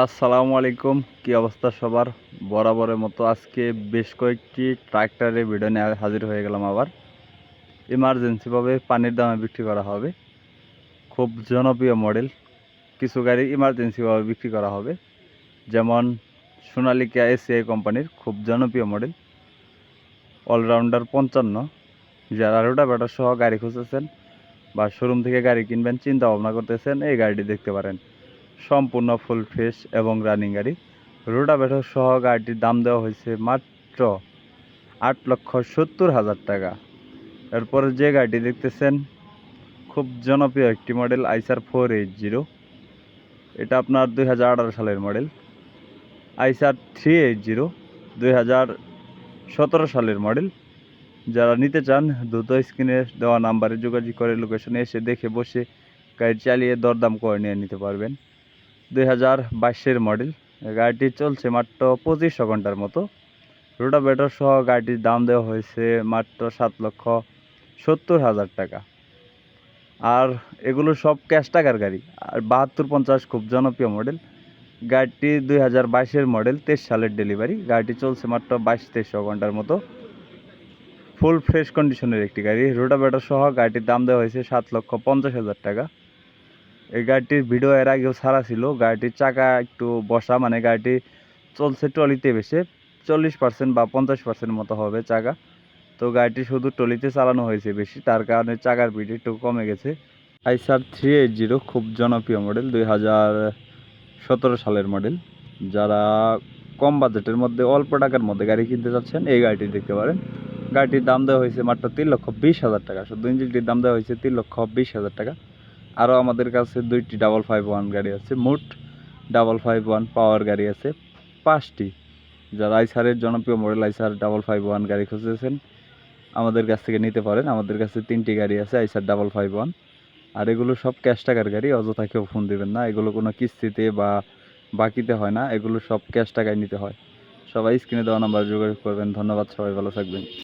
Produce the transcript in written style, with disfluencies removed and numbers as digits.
আসসালামু আলাইকুম। কি অবস্থা সবার? বরাবরের মতো আজকে বেশ কয়েকটি ট্রাক্টরের ভিডিও নিয়ে হাজির হয়ে গেলাম আবার। ইমার্জেন্সিভাবে পানির দামে বিক্রি করা হবে। খুব জনপ্রিয় মডেল। কিছু গাড়ি ইমার্জেন্সিভাবে বিক্রি করা হবে, যেমন সোনালিকা এসিআই কোম্পানির খুব জনপ্রিয় মডেল অলরাউন্ডার 55। যারা রোটাভেটর সহ গাড়ি খুঁজতেছেন বা শোরুম থেকে গাড়ি কিনবেন চিন্তা ভাবনা করতেছেন, এই গাড়িটি দেখতে পারেন। সম্পূর্ণ ফুল ফ্রেশ এবং রানিং গাড়ি। রোটাভেটর সহ গাড়িটির দাম দেওয়া হয়েছে মাত্র 8,70,000 টাকা। এরপরে যে গাড়িটি দেখতেছেন খুব জনপ্রিয় একটি মডেল আইসার 480। এটা আপনার 2018 সালের মডেল। আইসার 380 2017 সালের মডেল। যারা নিতে চান দ্রুত স্ক্রিনে দেওয়া নাম্বারে যোগাযোগ করে লোকেশনে এসে দেখে বসে গাড়ি চালিয়ে দরদাম করে নিয়ে নিতে পারবেন। 2022-এর মডেল। গাড়িটি চলছে মাত্র 2500 ঘন্টার মতো। রোটাভেটর সহ গাড়িটির দাম দেওয়া হয়েছে মাত্র 7,70,000 টাকা। আর এগুলো সব ক্যাশ টাকার গাড়ি। আর 7250 খুব জনপ্রিয় মডেল। গাড়িটি 2022-এর মডেল, 23 সালের ডেলিভারি। গাড়িটি চলছে মাত্র 2200-2300 ঘন্টার মতো। ফুল ফ্রেশ কন্ডিশনের একটি গাড়ি। রোটাভেটর সহ গাড়িটির দাম দেওয়া হয়েছে 7,50,000 টাকা। এই গাড়িটির ভিডিও এর আগেও ছাড়া ছিল। গাড়িটির চাকা একটু বসা, মানে গাড়িটি চলছে ট্রলিতে বেশি 40% বা 50% মতো হবে চাকা। তো গাড়িটি শুধু ট্রলিতে চালানো হয়েছে বেশি, তার কারণে চাকার পিঠ একটু কমে গেছে। আইসার 380 খুব জনপ্রিয় মডেল, 2017 সালের মডেল। যারা কম বাজেটের মধ্যে অল্প টাকার মধ্যে গাড়ি কিনতে চাচ্ছেন এই গাড়িটি দেখতে পারেন। গাড়িটির দাম দেওয়া হয়েছে মাত্র 3,20,000 টাকা। শুধু ইঞ্জিনটির দাম দেওয়া হয়েছে 3,20,000 টাকা। আরও আমাদের কাছে 2টি 551 গাড়ি আছে। মোট 551 পাওয়ার গাড়ি আছে 5টি। যারা আইসারের জনপ্রিয় মডেল আইসার 551 গাড়ি খুঁজতেছেন আমাদের কাছ থেকে নিতে পারেন। আমাদের কাছে 3টি গাড়ি আছে আইসার 551। আর এগুলো সব ক্যাশ টাকার গাড়ি, অযথা কেউ ফোন দেবেন না। এগুলো কোনো কিস্তিতে বা বাকিতে হয় না, এগুলো সব ক্যাশ টাকায় নিতে হয়। সবাই স্ক্রিনে দেওয়া নাম্বারে যোগাযোগ করবেন। ধন্যবাদ, সবাই ভালো থাকবেন।